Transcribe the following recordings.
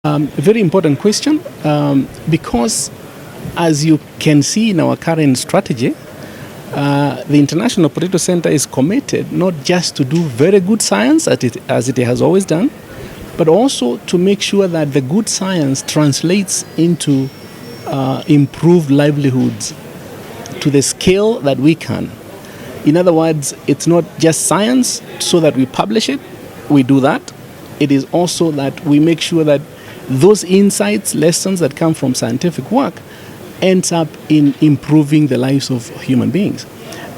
A very important question because, as you can see in our current strategy, the International Potato Center is committed not just to do very good science as it has always done, but also to make sure that the good science translates into improved livelihoods to the scale that we can. In other words, it's not just science so that we publish it, we do that. It is also that we make sure that those insights, lessons that come from scientific work ends up in improving the lives of human beings.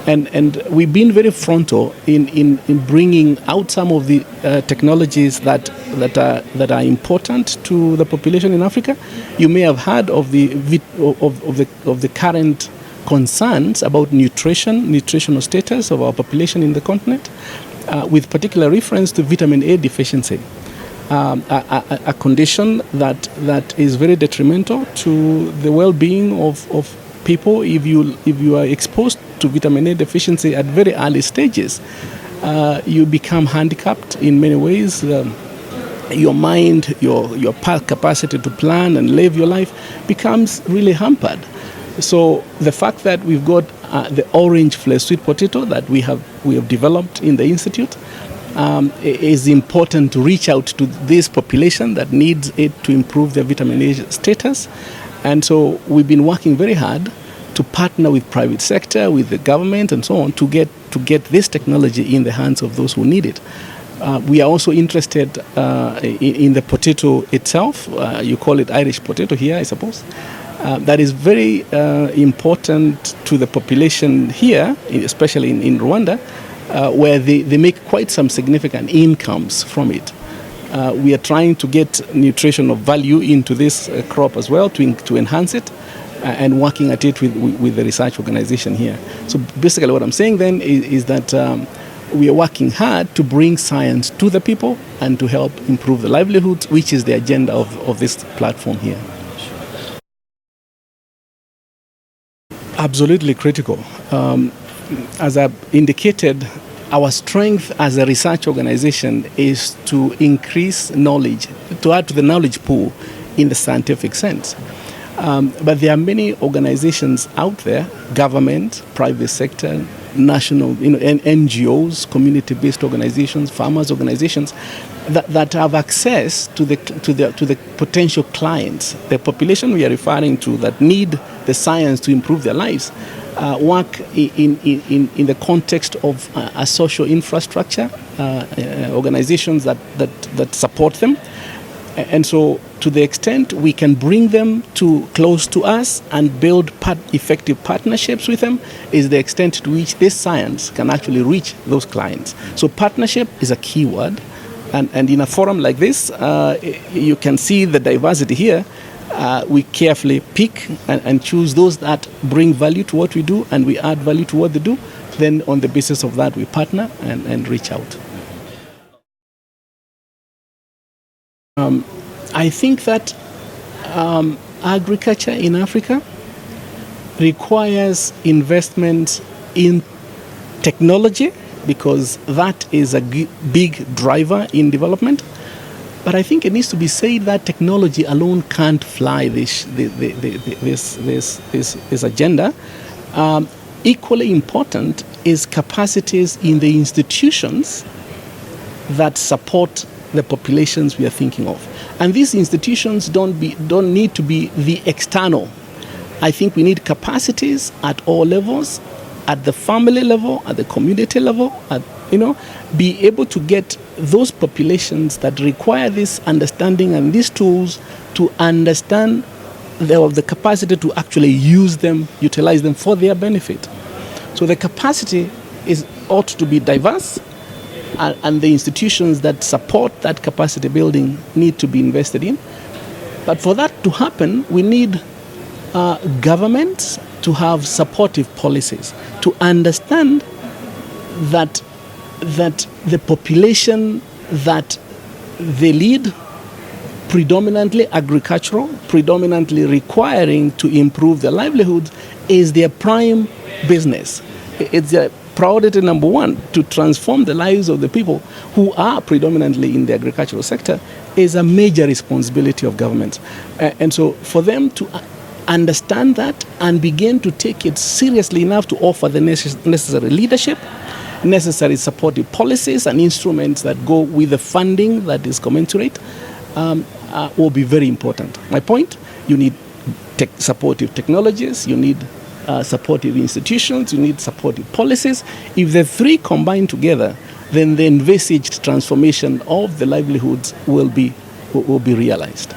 And we've been very frontal in bringing out some of the technologies that are important to the population in Africa. You may have heard of the current concerns about nutritional status of our population in the continent, with particular reference to vitamin A deficiency. A condition that is very detrimental to the well-being of people if you are exposed to vitamin A deficiency at very early stages. You become handicapped in many ways. Your mind, your capacity to plan and live your life becomes really hampered. So the fact that we've got the orange flesh sweet potato that we have developed in the institute is important to reach out to this population that needs it to improve their vitamin A status. And so we've been working very hard to partner with private sector, with the government and so on to get this technology in the hands of those who need it. We are also interested in the potato itself. You call it Irish potato here, I suppose. That is very important to the population here, especially in Rwanda, where they make quite some significant incomes from it. We are trying to get nutritional value into this crop as well to enhance it, and working at it with the research organization here. So basically what I'm saying then is that we are working hard to bring science to the people and to help improve the livelihoods, which is the agenda of this platform here. Absolutely critical. As I've indicated, our strength as a research organization is to increase knowledge, to add to the knowledge pool in the scientific sense. But there are many organizations out there, government, private sector, national, and NGOs, community-based organizations, farmers organizations, that have access to the potential clients, the population we are referring to that need the science to improve their lives. Work in the context of a social infrastructure, organizations that support them. And so to the extent we can bring them close to us and build effective partnerships with them is the extent to which this science can actually reach those clients. So partnership is a key word. And in a forum like this, you can see the diversity here. We carefully pick and choose those that bring value to what we do, and we add value to what they do. Then on the basis of that, we partner and reach out. I think that agriculture in Africa requires investment in technology, because that is a big driver in development. But I think it needs to be said that technology alone can't fly this agenda. Equally important is capacities in the institutions that support the populations we are thinking of. And these institutions don't need to be the external. I think we need capacities at all levels, at the family level, at the community level, be able to get those populations that require this understanding and these tools to understand the capacity to actually use them, utilize them for their benefit. So the capacity ought to be diverse, and the institutions that support that capacity building need to be invested in. But for that to happen, we need governments to have supportive policies, to understand that the population that they lead, predominantly agricultural, predominantly requiring to improve their livelihoods, is their prime business. It's their priority number one, to transform the lives of the people who are predominantly in the agricultural sector, is a major responsibility of governments. And so for them to understand that and begin to take it seriously enough to offer the necessary leadership, necessary supportive policies and instruments that go with the funding that is commensurate, will be very important. My point, you need supportive technologies, you need supportive institutions, you need supportive policies. If the three combine together, then the envisaged transformation of the livelihoods will be realized.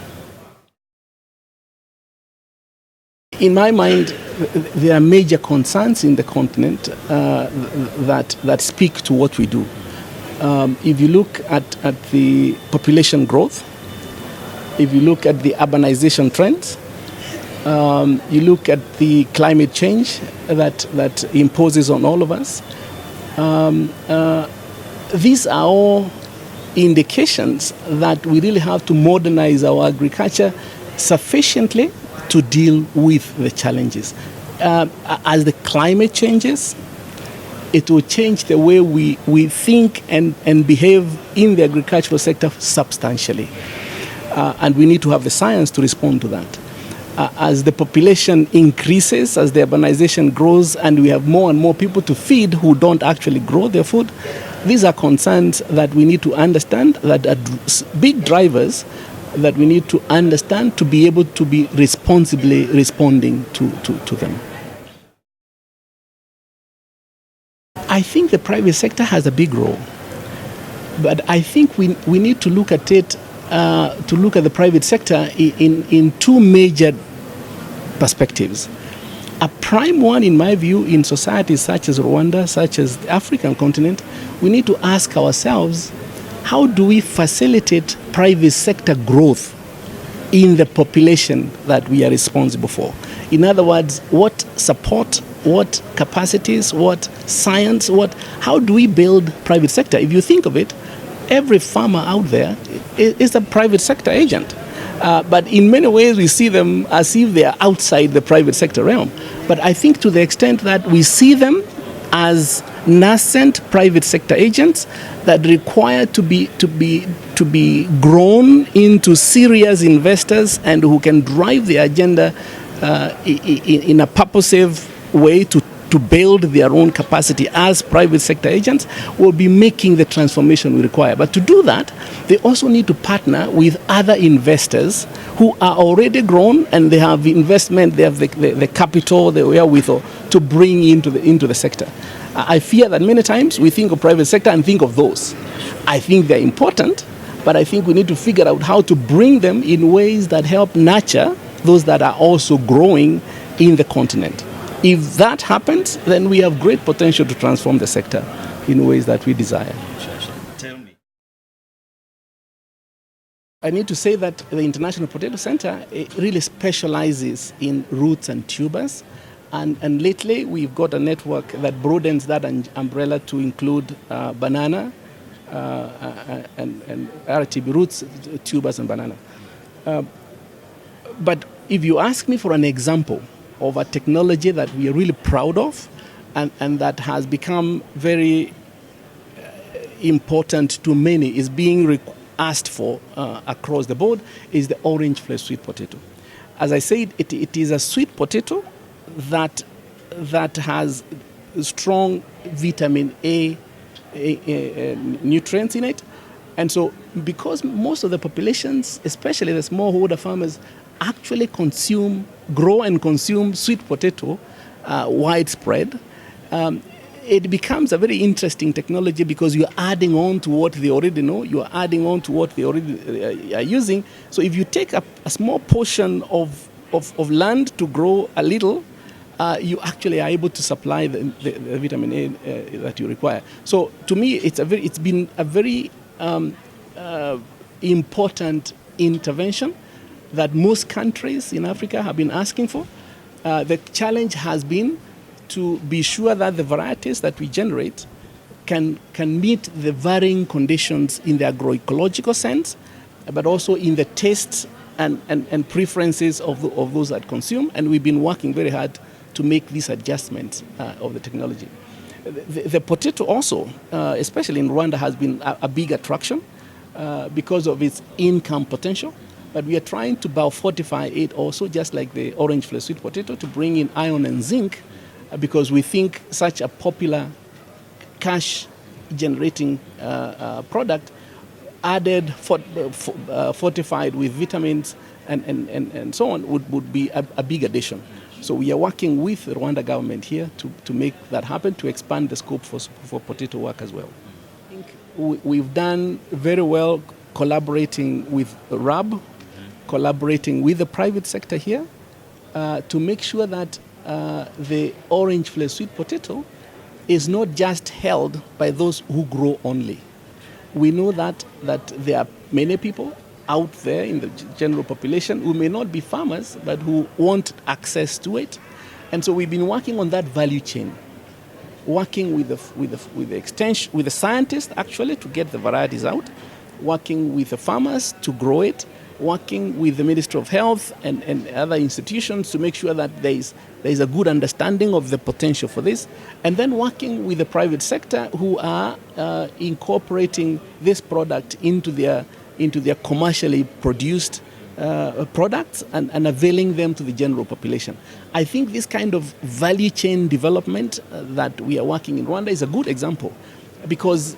In my mind, there are major concerns in the continent that speak to what we do. If you look at the population growth, if you look at the urbanization trends, you look at the climate change that imposes on all of us, these are all indications that we really have to modernize our agriculture sufficiently to deal with the challenges. As the climate changes, it will change the way we think and behave in the agricultural sector substantially. And we need to have the science to respond to that. As the population increases, as the urbanization grows, and we have more and more people to feed who don't actually grow their food, these are concerns that we need to understand, that are big drivers that we need to understand to be able to be responsibly responding to them. I think the private sector has a big role, but I think we need to look at it, to look at the private sector in two major perspectives. A prime one, in my view, in societies such as Rwanda, such as the African continent, we need to ask ourselves, how do we facilitate private sector growth in the population that we are responsible for? In other words, what support, what capacities, what science, how do we build private sector? If you think of it, every farmer out there is a private sector agent. But in many ways, we see them as if they are outside the private sector realm. But I think to the extent that we see them as nascent private sector agents that require to be grown into serious investors and who can drive the agenda in a purposive way to build their own capacity as private sector agents, will be making the transformation we require. But to do that, they also need to partner with other investors who are already grown and they have investment, they have the capital, the wherewithal to bring into the sector. I fear that many times we think of private sector and think of those. I think they're important, but I think we need to figure out how to bring them in ways that help nurture those that are also growing in the continent. If that happens, then we have great potential to transform the sector in ways that we desire. Tell me. I need to say that the International Potato Cener really specializes in roots and tubers. And lately, we've got a network that broadens that umbrella to include banana and RTB, roots, tubers, and banana. But if you ask me for an example of a technology that we are really proud of and that has become very important to many, is being asked for across the board, is the orange flesh sweet potato. As I said, it is a sweet potato that has strong vitamin A nutrients in it. And so because most of the populations, especially the smallholder farmers, actually grow and consume sweet potato widespread, it becomes a very interesting technology because you're adding on to what they already know, you're adding on to what they already are using. So if you take a small portion of land to grow a little, you actually are able to supply the vitamin A that you require. So to me, it's been a very important intervention that most countries in Africa have been asking for. The challenge has been to be sure that the varieties that we generate can meet the varying conditions in the agroecological sense, but also in the tastes and preferences of those that consume. And we've been working very hard to make these adjustments of the technology. The potato also, especially in Rwanda, has been a big attraction because of its income potential. But we are trying to biofortify it also, just like the orange flesh sweet potato, to bring in iron and zinc, because we think such a popular cash-generating product, added, fortified with vitamins and so on, would be a big addition. So we are working with the Rwanda government here to make that happen, to expand the scope for potato work as well. I think we've done very well collaborating with RAB, collaborating with the private sector here to make sure that the orange flesh sweet potato is not just held by those who grow only. We know that there are many people out there in the general population who may not be farmers but who want access to it, and so we've been working on that value chain, working with the extension, with the scientists actually to get the varieties out, working with the farmers to grow it, working with the Ministry of Health and other institutions to make sure that there is a good understanding of the potential for this, and then working with the private sector who are incorporating this product into their commercially produced products and availing them to the general population. I think this kind of value chain development that we are working in Rwanda is a good example, because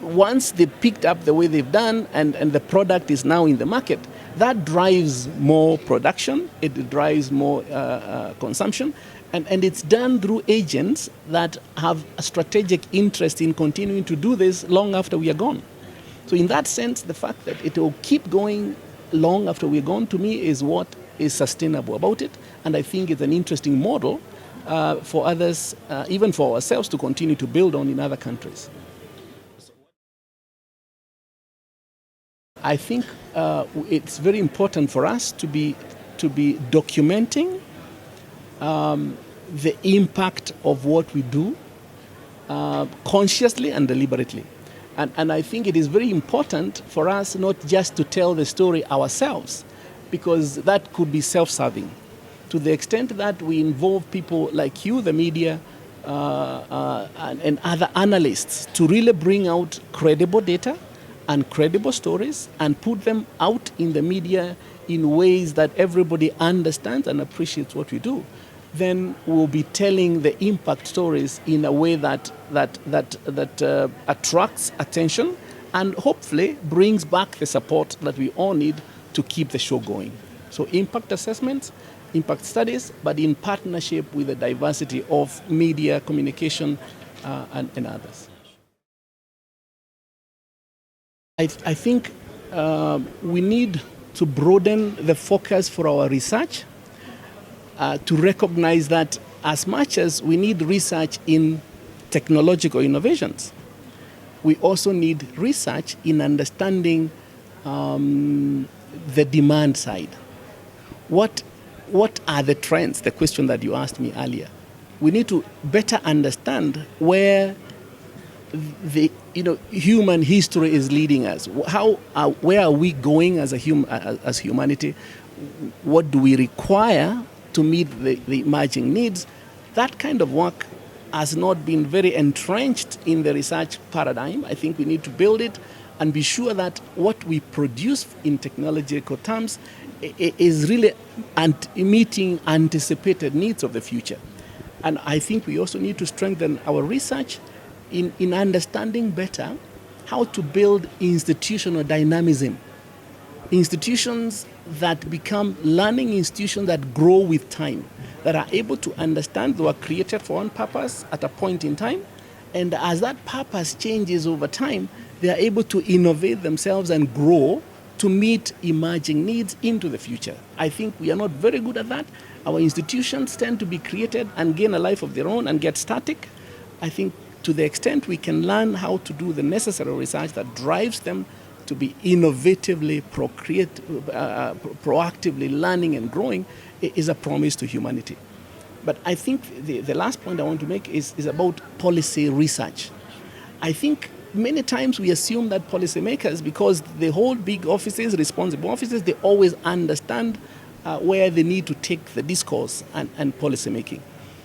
once they picked up the way they've done and the product is now in the market, that drives more production, it drives more consumption, and it's done through agents that have a strategic interest in continuing to do this long after we are gone. So in that sense, the fact that it will keep going long after we're gone, to me, is what is sustainable about it. And I think it's an interesting model for others, even for ourselves, to continue to build on in other countries. I think it's very important for us to be documenting the impact of what we do consciously and deliberately. And I think it is very important for us not just to tell the story ourselves, because that could be self-serving. To the extent that we involve people like you, the media, and other analysts, to really bring out credible data and credible stories and put them out in the media in ways that everybody understands and appreciates what we do, then we'll be telling the impact stories in a way that attracts attention and hopefully brings back the support that we all need to keep the show going. So impact assessments, impact studies, but in partnership with the diversity of media, communication, and others. I think we need to broaden the focus for our research, to recognize that as much as we need research in technological innovations, we also need research in understanding the demand side. What are the trends? The question that you asked me earlier. We need to better understand where the human history is leading us. Where are we going as humanity? What do we require to meet the emerging needs? That kind of work has not been very entrenched in the research paradigm. I think we need to build it and be sure that what we produce in technological terms is really meeting anticipated needs of the future. And I think we also need to strengthen our research in understanding better how to build institutional dynamism. Institutions that become learning institutions that grow with time, that are able to understand they were created for one purpose at a point in time, and as that purpose changes over time, they are able to innovate themselves and grow to meet emerging needs into the future. I think we are not very good at that. Our institutions tend to be created and gain a life of their own and get static. I think to the extent we can learn how to do the necessary research that drives them to be innovatively, proactively learning and growing is a promise to humanity. But I think the last point I want to make is about policy research. I think many times we assume that policymakers, because they hold big offices, responsible offices, they always understand where they need to take the discourse and policy making.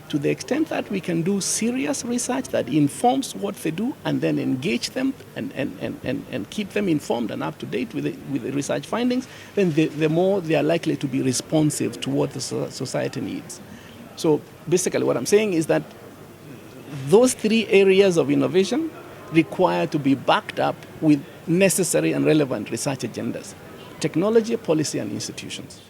To the extent that we can do serious research that informs what they do and then engage them and keep them informed and up to date with the research findings, then the more they are likely to be responsive to what the society needs. So basically what I'm saying is that those three areas of innovation require to be backed up with necessary and relevant research agendas: technology, policy, and institutions.